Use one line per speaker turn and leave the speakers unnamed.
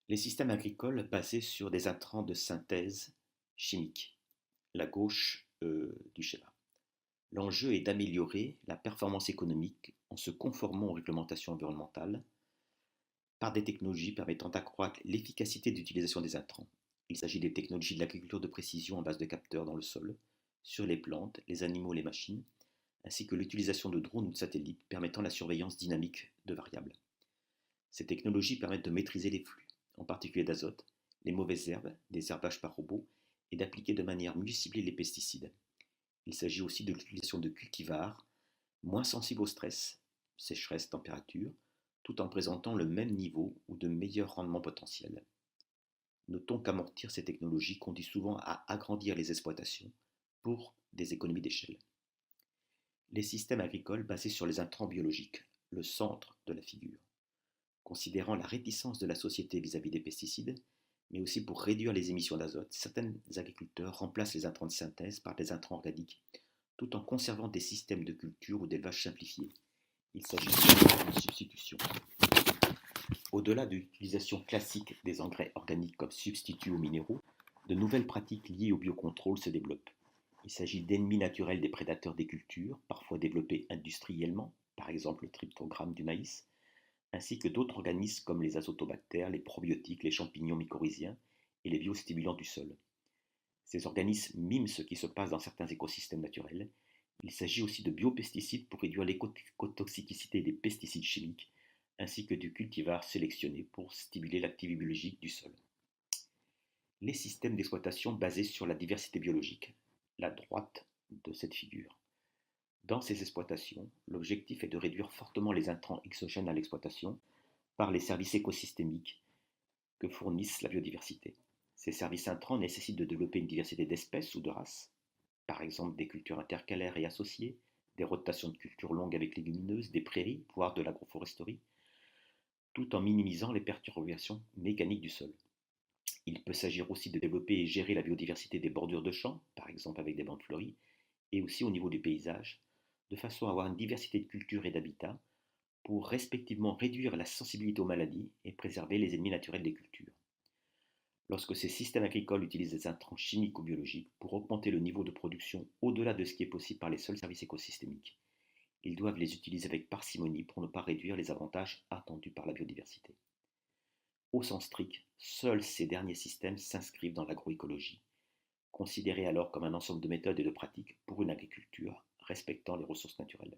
Les systèmes agricoles basés sur des intrants de synthèse chimique, la gauche du schéma. L'enjeu est d'améliorer la performance économique en se conformant aux réglementations environnementales par des technologies permettant d'accroître l'efficacité d'utilisation des intrants. Il s'agit des technologies de l'agriculture de précision en base de capteurs dans le sol, sur les plantes, les animaux et les machines, ainsi que l'utilisation de drones ou de satellites permettant la surveillance dynamique de variables. Ces technologies permettent de maîtriser les flux, en particulier d'azote, les mauvaises herbes, des herbages par robots, et d'appliquer de manière mieux ciblée les pesticides. Il s'agit aussi de l'utilisation de cultivars moins sensibles au stress, sécheresse, température, tout en présentant le même niveau ou de meilleurs rendements potentiels. Notons qu'amortir ces technologies conduit souvent à agrandir les exploitations pour des économies d'échelle. Les systèmes agricoles basés sur les intrants biologiques, le centre de la figure. Considérant la réticence de la société vis-à-vis des pesticides, mais aussi pour réduire les émissions d'azote, certains agriculteurs remplacent les intrants de synthèse par des intrants organiques, tout en conservant des systèmes de culture ou d'élevages simplifiés. Il s'agit d'une substitution. Au-delà de l'utilisation classique des engrais organiques comme substituts aux minéraux, de nouvelles pratiques liées au biocontrôle se développent. Il s'agit d'ennemis naturels des prédateurs des cultures, parfois développés industriellement, par exemple le tryptogramme du maïs, ainsi que d'autres organismes comme les azotobactères, les probiotiques, les champignons mycorhiziens et les biostimulants du sol. Ces organismes miment ce qui se passe dans certains écosystèmes naturels. Il s'agit aussi de biopesticides pour réduire l'écotoxicité des pesticides chimiques, ainsi que de cultivars sélectionnés pour stimuler l'activité biologique du sol. Les systèmes d'exploitation basés sur la diversité biologique, la droite de cette figure. Dans ces exploitations, l'objectif est de réduire fortement les intrants exogènes à l'exploitation par les services écosystémiques que fournissent la biodiversité. Ces services intrants nécessitent de développer une diversité d'espèces ou de races, par exemple des cultures intercalaires et associées, des rotations de cultures longues avec légumineuses, des prairies, voire de l'agroforesterie, tout en minimisant les perturbations mécaniques du sol. Il peut s'agir aussi de développer et gérer la biodiversité des bordures de champs, par exemple avec des bandes fleuries, et aussi au niveau du paysage, de façon à avoir une diversité de cultures et d'habitats pour respectivement réduire la sensibilité aux maladies et préserver les ennemis naturels des cultures. Lorsque ces systèmes agricoles utilisent des intrants chimiques ou biologiques pour augmenter le niveau de production au-delà de ce qui est possible par les seuls services écosystémiques, ils doivent les utiliser avec parcimonie pour ne pas réduire les avantages attendus par la biodiversité. Au sens strict, seuls ces derniers systèmes s'inscrivent dans l'agroécologie, considérés alors comme un ensemble de méthodes et de pratiques pour une agriculture respectant les ressources naturelles.